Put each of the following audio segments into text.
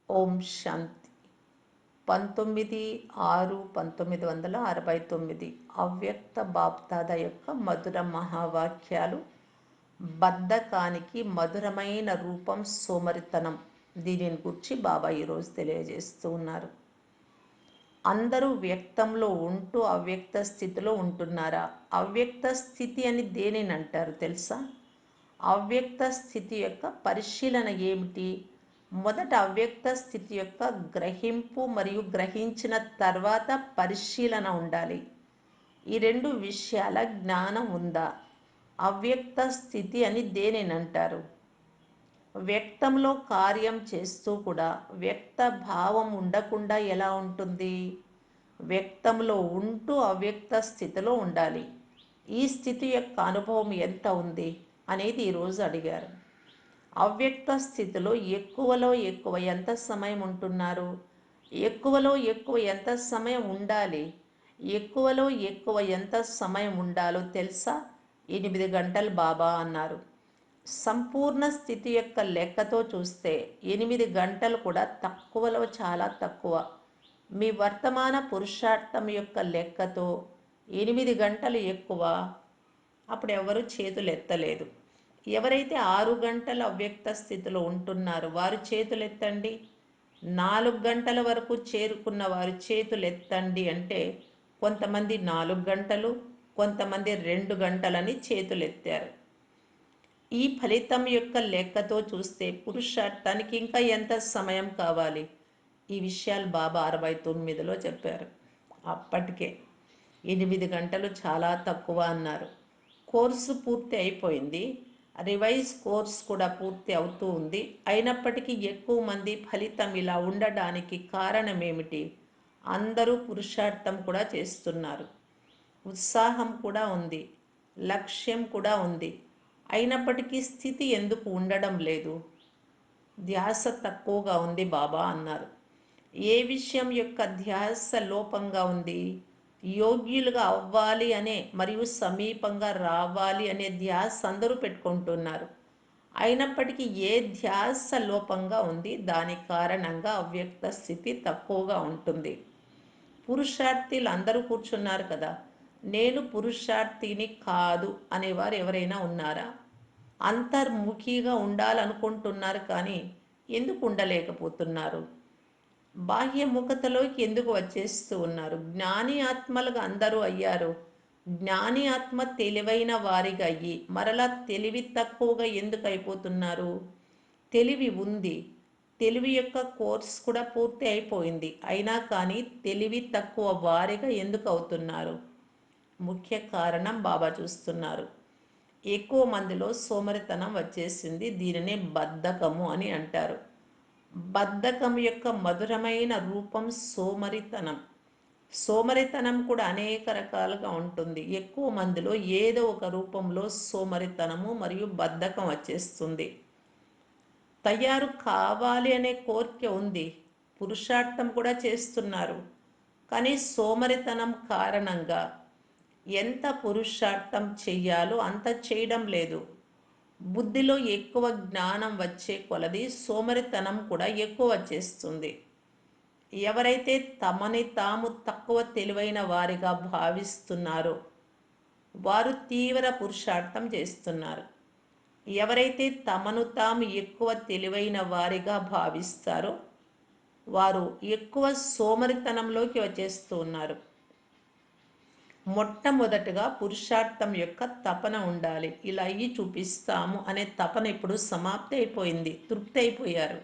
ఓం శాంతి 19/6/1969 అవ్యక్త బాప్దాద యొక్క మధుర మహావాక్యాలు. బద్ధకానికి మధురమైన రూపం సోమరితనం. దీనిని గురించి బాబా ఈరోజు తెలియజేస్తూ ఉన్నారు. అందరూ వ్యక్తంలో ఉంటూ అవ్యక్త స్థితిలో ఉంటున్నారా? అవ్యక్త స్థితి అని దేనిని అంటారు తెలుసా? అవ్యక్త స్థితి యొక్క పరిశీలన ఏమిటి? మొదట అవ్యక్త స్థితి యొక్క గ్రహింపు మరియు గ్రహించిన తర్వాత పరిశీలన ఉండాలి. ఈ రెండు విషయాల జ్ఞానం ఉందా? అవ్యక్త స్థితి అని దేనిని అంటారు? వ్యక్తంలో కార్యం చేస్తూ కూడా వ్యక్త భావం ఉండకుండా ఎలా ఉంటుంది? వ్యక్తంలో ఉంటూ అవ్యక్త స్థితిలో ఉండాలి. ఈ స్థితి యొక్క అనుభవం ఎంత ఉంది అనేది ఈరోజు అడిగారు. అవ్యక్త స్థితిలో ఎక్కువలో ఎక్కువ ఎంత సమయం ఉంటున్నారు? ఎక్కువలో ఎక్కువ ఎంత సమయం ఉండాలి? ఎక్కువలో ఎక్కువ ఎంత సమయం ఉండాలో తెలుసా? 8 గంటలు బాబా అన్నారు. సంపూర్ణ స్థితి యొక్క లెక్కతో చూస్తే 8 గంటలు కూడా తక్కువలో చాలా తక్కువ. మీ వర్తమాన పురుషార్థం యొక్క లెక్కతో 8 గంటలు ఎక్కువ. అప్పుడు ఎవరు చేతులు ఎత్తలేదు. ఎవరైతే 6 గంటల అవ్యక్త స్థితిలో ఉంటున్నారో వారు చేతులు ఎత్తండి. 4 గంటల వరకు చేరుకున్న వారు చేతులు ఎత్తండి అంటే కొంతమంది 4 గంటలు, కొంతమంది 2 గంటలని చేతులు ఎత్తారు. ఈ ఫలితం యొక్క లెక్కతో చూస్తే పురుషార్థానికి ఇంకా ఎంత సమయం కావాలి? ఈ విషయాలు బాబా 69లో చెప్పారు. అప్పటికే 8 గంటలు చాలా తక్కువ అన్నారు. కోర్సు పూర్తి అయిపోయింది. రివైజ్ కోర్స్ కూడా పూర్తి అవుతూ ఉంది. అయినప్పటికీ ఎక్కువ మంది ఫలితం ఇలా ఉండడానికి కారణం ఏమిటి? అందరూ పురుషార్థం కూడా చేస్తున్నారు. ఉత్సాహం కూడా ఉంది, లక్ష్యం కూడా ఉంది. అయినప్పటికీ స్థితి ఎందుకు ఉండడం లేదు? ధ్యాస తక్కువగా ఉంది బాబా అన్నారు. ఏ విషయం యొక్క ధ్యాస లోపంగా ఉంది? యోగ్యులుగా అవ్వాలి అనే మరియు సమీపంగా రావాలి అనే ధ్యాస అందరూ పెట్టుకుంటున్నారు. అయినప్పటికీ ఏ ధ్యాస లోపంగా ఉంది? దాని కారణంగా అవ్యక్త స్థితి తక్కువగా ఉంటుంది. పురుషార్థులు అందరూ కూర్చున్నారు కదా, నేను పురుషార్థిని కాదు అనేవారు ఎవరైనా ఉన్నారా? అంతర్ముఖిగా ఉండాలనుకుంటున్నారు కానీ ఎందుకు ఉండలేకపోతున్నారు? బాహ్యముఖతలోకి ఎందుకు వచ్చేస్తూ ఉన్నారు? జ్ఞాని ఆత్మలుగా అందరూ అయ్యారు. జ్ఞాని ఆత్మ తెలివైన వారిగా అయ్యి మరలా తెలివి తక్కువగా ఎందుకు అయిపోతున్నారు? తెలివి ఉంది. తెలివి యొక్క కోర్స్ కూడా పూర్తి అయిపోయింది. అయినా కానీ తెలివి తక్కువ వారిగా ఎందుకు అవుతున్నారు? ముఖ్య కారణం బాబా చూస్తున్నారు. ఎక్కువ మందిలో సోమరితనం వచ్చేసింది. దీనినే బద్ధకము అని అంటారు. బద్ధకం యొక్క మధురమైన రూపం సోమరితనం. సోమరితనం కూడా అనేక రకాలుగా ఉంటుంది. ఎక్కువ మందిలో ఏదో ఒక రూపంలో సోమరితనము మరియు బద్ధకం వచ్చేస్తుంది. తయారు కావాలి అనే కోరిక ఉంది, పురుషార్థం కూడా చేస్తున్నారు. కానీ సోమరితనం కారణంగా ఎంత పురుషార్థం చెయ్యాలో అంత చేయడం లేదు. బుద్ధిలో ఎక్కువ జ్ఞానం వచ్చే కొలది సోమరితనం కూడా ఎక్కువ వచ్చేస్తుంది. ఎవరైతే తమని తాము తక్కువ తెలివైన వారిగా భావిస్తున్నారో వారు తీవ్ర పురుషార్థం చేస్తున్నారు. ఎవరైతే తమను తాము ఎక్కువ తెలివైన వారిగా భావిస్తారో వారు ఎక్కువ సోమరితనంలోకి వచ్చేస్తూ ఉన్నారు. మొట్టమొదటగా పురుషార్థం యొక్క తపన ఉండాలి. ఇలా అయ్యి చూపిస్తాము అనే తపన ఇప్పుడు సమాప్తి అయిపోయింది. తృప్తి అయిపోయారు.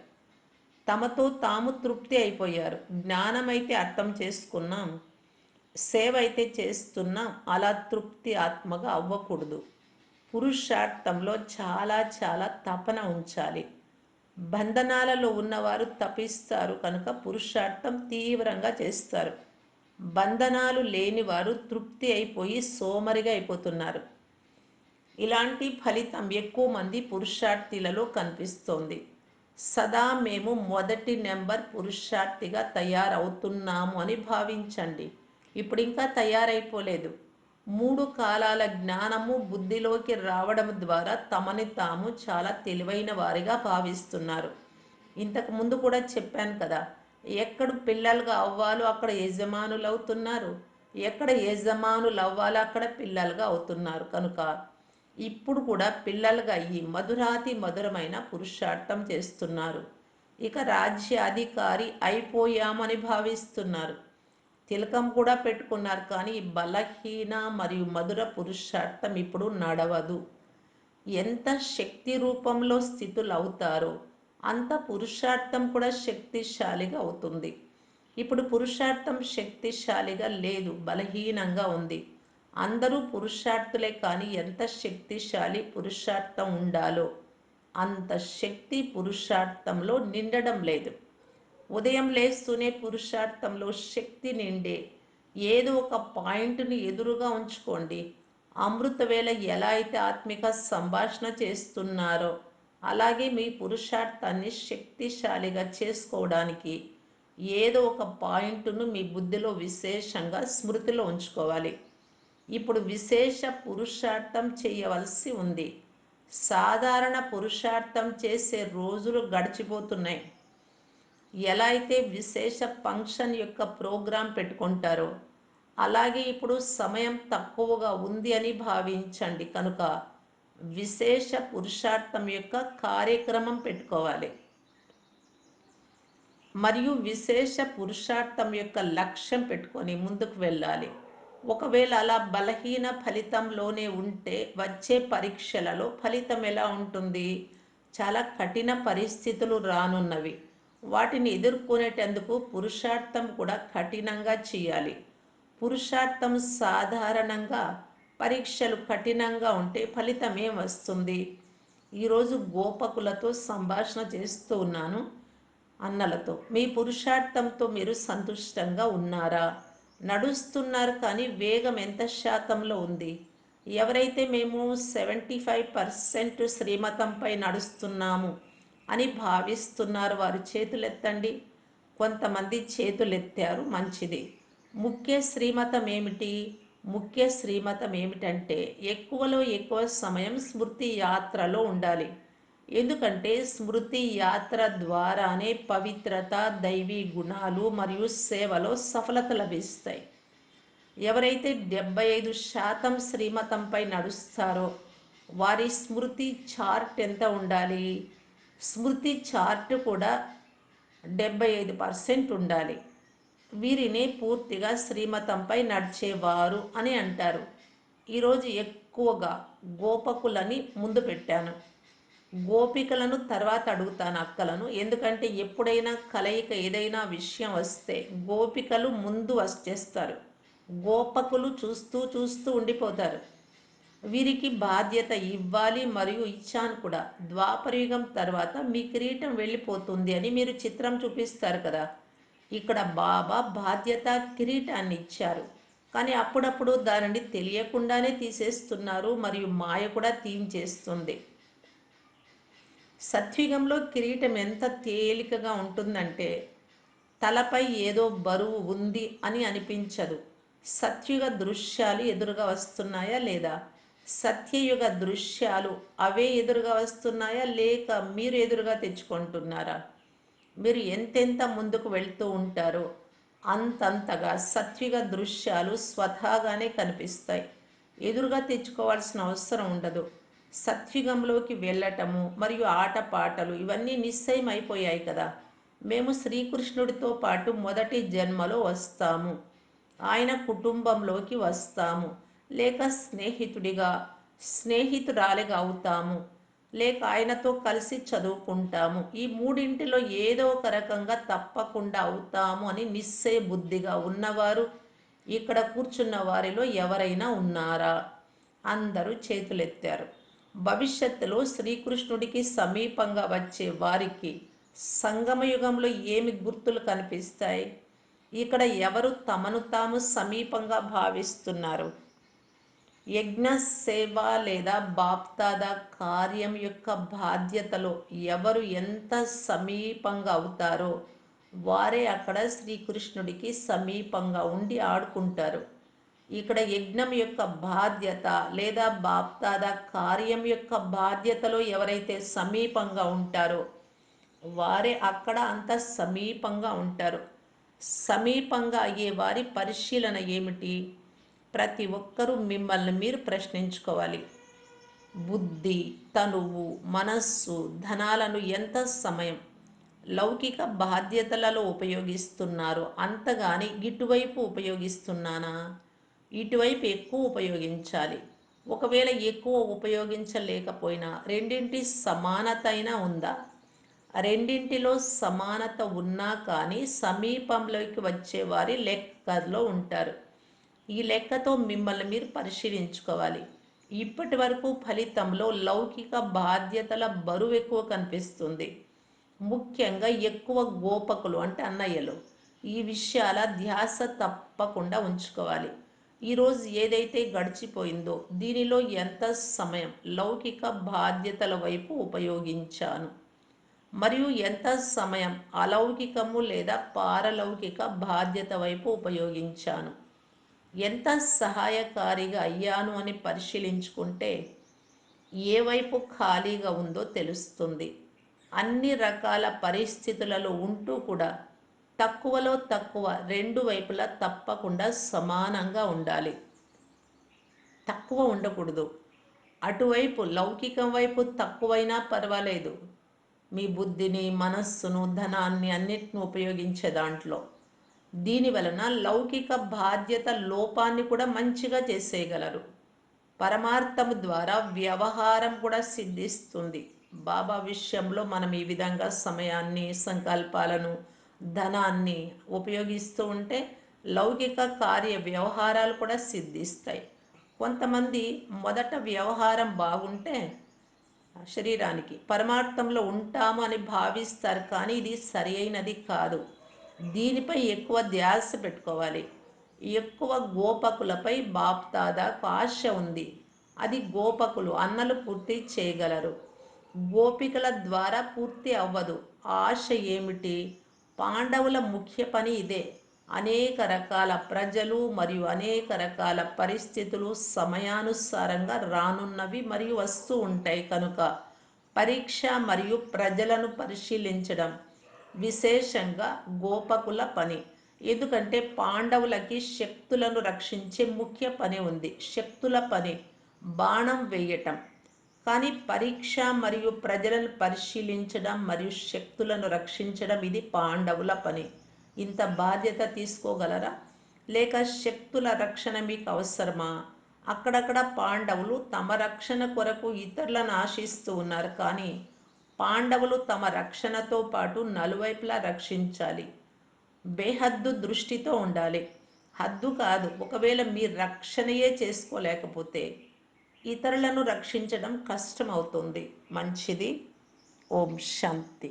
తమతో తాము తృప్తి అయిపోయారు. జ్ఞానం అయితే అర్థం చేసుకున్నాం, సేవ అయితే చేస్తున్నాం. అలా తృప్తి ఆత్మగా అవ్వకూడదు. పురుషార్థంలో చాలా చాలా తపన ఉంచాలి. బంధనాలలో ఉన్నవారు తపిస్తారు కనుక పురుషార్థం తీవ్రంగా చేస్తారు. బంధనాలు లేని వారు తృప్తి అయిపోయి సోమరిగా అయిపోతున్నారు. ఇలాంటి ఫలితం ఎక్కువ మంది పురుషార్థులలో కనిపిస్తోంది. సదా మేము మొదటి నెంబర్ పురుషార్థిగా తయారవుతున్నాము అని భావించండి. ఇప్పుడు ఇంకా తయారైపోలేదు. 3 కాలాల జ్ఞానము బుద్ధిలోకి రావడం ద్వారా తమని తాము చాలా తెలివైన వారిగా భావిస్తున్నారు. ఇంతకు ముందు కూడా చెప్పాను కదా, ఎక్కడ పిల్లలుగా అవ్వాలో అక్కడ యజమానులు అవుతున్నారు, ఎక్కడ యజమానులు అవ్వాలో అక్కడ పిల్లలుగా అవుతున్నారు. కనుక ఇప్పుడు కూడా పిల్లలుగా ఈ మధురాతి మధురమైన పురుషార్థం చేస్తున్నారు. ఇక రాజ్యాధికారి అయిపోయామని భావిస్తున్నారు. తిలకం కూడా పెట్టుకున్నారు, కానీ ఈ బలహీన మరియు మధుర పురుషార్థం ఇప్పుడు నడవదు. ఎంత శక్తి రూపంలో స్థితులు అవుతారో అంత పురుషార్థం కూడా శక్తిశాలిగా అవుతుంది. ఇప్పుడు పురుషార్థం శక్తిశాలిగా లేదు, బలహీనంగా ఉంది. అందరూ పురుషార్థులే, కానీ ఎంత శక్తిశాలి పురుషార్థం ఉండాలో అంత శక్తి పురుషార్థంలో నిండడం లేదు. ఉదయం లేస్తూనే పురుషార్థంలో శక్తి నిండే ఏదో ఒక పాయింట్ని ఎదురుగా ఉంచుకోండి. అమృతవేళ ఎలా అయితే ఆత్మిక సంభాషణ చేస్తున్నారో అలాగే మీ పురుషార్థాన్ని శక్తిశాలిగా చేసుకోవడానికి ఏదో ఒక పాయింట్ను మీ బుద్ధిలో విశేషంగా స్మృతిలో ఉంచుకోవాలి. ఇప్పుడు విశేష పురుషార్థం చేయవలసి ఉంది. సాధారణ పురుషార్థం చేసే రోజులు గడిచిపోతున్నాయి. ఎలా అయితే విశేష ఫంక్షన్ యొక్క ప్రోగ్రాం పెట్టుకుంటారో అలాగే ఇప్పుడు సమయం తక్కువగా ఉంది అని భావించండి. కనుక విశేష పురుషార్థం యొక్క కార్యక్రమం పెట్టుకోవాలి మరియు విశేష పురుషార్థం యొక్క లక్ష్యం పెట్టుకొని ముందుకు వెళ్ళాలి. ఒకవేళ అలా బలహీన ఫలితంలోనే ఉంటే వచ్చే పరీక్షలలో ఫలితం ఎలా ఉంటుంది? చాలా కఠిన పరిస్థితులు రానున్నవి. వాటిని ఎదుర్కొనేటందుకు పురుషార్థం కూడా కఠినంగా చేయాలి. పురుషార్థం సాధారణంగా పరీక్షలు కఠినంగా ఉంటే ఫలితం ఏం వస్తుంది? ఈరోజు గోపకులతో సంభాషణ చేస్తూ ఉన్నాను, అన్నలతో. మీ పురుషార్థంతో మీరు సంతుష్టంగా ఉన్నారా? నడుస్తున్నారు, కానీ వేగం ఎంత శాతంలో ఉంది? ఎవరైతే మేము 75% శ్రీమతంపై నడుస్తున్నాము అని భావిస్తున్నారు వారు చేతులెత్తండి. కొంతమంది చేతులెత్తారు, మంచిది. ముఖ్య శ్రీమతం ఏమిటి? ముఖ్య శ్రీమతం ఏమిటంటే ఎక్కువలో ఎక్కువ సమయం స్మృతి యాత్రలో ఉండాలి. ఎందుకంటే స్మృతి యాత్ర ద్వారానే పవిత్రత, దైవీ గుణాలు మరియు సేవలో సఫలత లభిస్తాయి. ఎవరైతే 75% శ్రీమతంపై నడుస్తారో వారి స్మృతి చార్ట్ ఎంత ఉండాలి? స్మృతి చార్ట్ కూడా 75% ఉండాలి. వీరిని పూర్తిగా శ్రీమతంపై నడిచేవారు అని అంటారు. ఈరోజు ఎక్కువగా గోపకులని ముందు పెట్టాను. గోపికలను తర్వాత అడుగుతాను, అక్కలను. ఎందుకంటే ఎప్పుడైనా కలయిక ఏదైనా విషయం వస్తే గోపికలు ముందు వచ్చేస్తారు, గోపకులు చూస్తూ చూస్తూ ఉండిపోతారు. వీరికి బాధ్యత ఇవ్వాలి మరియు ఇచ్చాను కూడా. ద్వాపరయుగం తర్వాత మీ కిరీటం వెళ్ళిపోతుంది అని మీరు చిత్రం చూపిస్తారు కదా. ఇక్కడ బాబా బాధ్యత కిరీటాన్ని ఇచ్చారు, కానీ అప్పుడప్పుడు దానిని తెలియకుండానే తీసేస్తున్నారు మరియు మాయ కూడా తీయించేస్తుంది. సత్యుగంలో కిరీటం ఎంత తేలికగా ఉంటుందంటే తలపై ఏదో బరువు ఉంది అని అనిపించదు. సత్యుగ దృశ్యాలు ఎదురుగా వస్తున్నాయా లేదా? సత్యయుగ దృశ్యాలు అవే ఎదురుగా వస్తున్నాయా, లేక మీరు ఎదురుగా తెచ్చుకుంటున్నారా? మీరు ఎంతెంత ముందుకు వెళ్తూ ఉంటారో అంతంతగా సత్విక దృశ్యాలు స్వతహాగానే కనిపిస్తాయి. ఎదురుగా తెచ్చుకోవాల్సిన అవసరం ఉండదు. సత్యుగంలోకి వెళ్ళటము మరియు ఆటపాటలు ఇవన్నీ నిశ్చయం అయిపోయాయి కదా. మేము శ్రీకృష్ణుడితో పాటు మొదటి జన్మలో వస్తాము, ఆయన కుటుంబంలోకి వస్తాము, లేక స్నేహితుడిగా స్నేహితురాలిగా అవుతాము, లేక ఆయనతో కలిసి చదువుకుంటాము. ఈ మూడింటిలో ఏదో ఒక రకంగా తప్పకుండా అవుతాము అని నిశ్చయ బుద్ధిగా ఉన్నవారు ఇక్కడ కూర్చున్న వారిలో ఎవరైనా ఉన్నారా? అందరూ చేతులెత్తారు. భవిష్యత్తులో శ్రీకృష్ణుడికి సమీపంగా వచ్చే వారికి సంగమయుగంలో ఏమి గుర్తులు కనిపిస్తాయి? ఇక్కడ ఎవరు తమను తాము సమీపంగా భావిస్తున్నారు? యజ్ఞ సేవ లేదా బాప్దాదా కార్యం యొక్క బాధ్యతలో ఎవరు ఎంత సమీపంగా అవుతారో వారే అక్కడ శ్రీకృష్ణుడికి సమీపంగా ఉండి ఆడుకుంటారు. ఇక్కడ యజ్ఞం యొక్క బాధ్యత లేదా బాప్దాదా కార్యం యొక్క బాధ్యతలో ఎవరైతే సమీపంగా ఉంటారో వారే అక్కడ అంత సమీపంగా ఉంటారు. సమీపంగా అయ్యే వారి పరిశీలన ఏమిటి? ప్రతి ఒక్కరూ మిమ్మల్ని మీరు ప్రశ్నించుకోవాలి. బుద్ధి, తనువు, మనస్సు, ధనాలను ఎంత సమయం లౌకిక బాధ్యతలలో ఉపయోగిస్తున్నారు, అంతగాని ఇటువైపు ఉపయోగిస్తున్నానా? ఇటువైపు ఎక్కువ ఉపయోగించాలి. ఒకవేళ ఎక్కువ ఉపయోగించలేకపోయినా రెండింటి సమానత అయినా ఉందా? రెండింటిలో సమానత ఉన్నా కానీ సమీపంలోకి వచ్చేవారి లెక్కలో ఉంటారు. ఈ లెక్కతో మిమ్మల్ని మీరు పరిశీలించుకోవాలి. ఇప్పటి వరకు ఫలితంలో లౌకిక బాధ్యతల బరువు ఎక్కువ కనిపిస్తుంది. ముఖ్యంగా ఎక్కువ గోపకులు అంటే అన్నయ్యలు ఈ విషయాల ధ్యాస తప్పకుండా ఉంచుకోవాలి. ఈరోజు ఏదైతే గడిచిపోయిందో దీనిలో ఎంత సమయం లౌకిక బాధ్యతల వైపు ఉపయోగించాను, మరియు ఎంత సమయం అలౌకికము లేదా పారలౌకిక బాధ్యత వైపు ఉపయోగించాను, ఎంత సహాయకారిగా అయ్యాను అని పరిశీలించుకుంటే ఏ వైపు ఖాళీగా ఉందో తెలుస్తుంది. అన్ని రకాల పరిస్థితులలో ఉంటూ కూడా తక్కువలో తక్కువ రెండు వైపులా తప్పకుండా సమానంగా ఉండాలి. తక్కువ ఉండకూడదు. అటువైపు లౌకికం వైపు తక్కువైనా పర్వాలేదు. మీ బుద్ధిని, మనస్సును, ధనాన్ని అన్నిటిని ఉపయోగించే దాంట్లో. దీని వలన లౌకిక బాధ్యత లోపాన్ని కూడా మంచిగా చేసేయగలరు. పరమార్థము ద్వారా వ్యవహారం కూడా సిద్ధిస్తుంది. బాబా విషయంలో మనం ఈ విధంగా సమయాన్ని, సంకల్పాలను, ధనాన్ని ఉపయోగిస్తూ ఉంటే లౌకిక కార్య వ్యవహారాలు కూడా సిద్ధిస్తాయి. కొంతమంది మొదట వ్యవహారం బాగుంటే శరీరానికి పరమార్థంలో ఉంటాము అని భావిస్తారు, కానీ ఇది సరి అయినది కాదు. దీనిపై ఎక్కువ ధ్యాస పెట్టుకోవాలి. ఎక్కువ గోపకులపై బాప్దాదాకు ఆశ ఉంది. అది గోపకులు అన్నలు పూర్తి చేయగలరు, గోపికల ద్వారా పూర్తి అవ్వదు. ఆశ ఏమిటి? పాండవుల ముఖ్య పని ఇదే. అనేక రకాల ప్రజలు మరియు అనేక రకాల పరిస్థితులు సమయానుసారంగా రానున్నవి మరియు వస్తూ ఉంటాయి కనుక పరీక్ష మరియు ప్రజలను పరిశీలించడం విశేషంగా గోపకుల పని. ఎందుకంటే పాండవులకి శక్తులను రక్షించే ముఖ్య పని ఉంది. శక్తుల పని బాణం వేయటం. కానీ పరీక్ష మరియు ప్రజలను పరిశీలించడం మరియు శక్తులను రక్షించడం ఇది పాండవుల పని. ఇంత బాధ్యత తీసుకోగలరా? లేక శక్తుల రక్షణ మీకు అవసరమా? అక్కడక్కడ పాండవులు తమ రక్షణ కొరకు ఇతరులను ఆశిస్తూ ఉన్నారు, కానీ పాండవులు తమ రక్షణతో పాటు నలువైపులా రక్షించాలి. బేహద్దు దృష్టితో ఉండాలి. హద్దు కాదు. ఒకవేళ మీ రక్షణయే చేసుకోలేకపోతే ఇతరులను రక్షించడం కష్టమవుతుంది. మంచిది. ఓం శాంతి.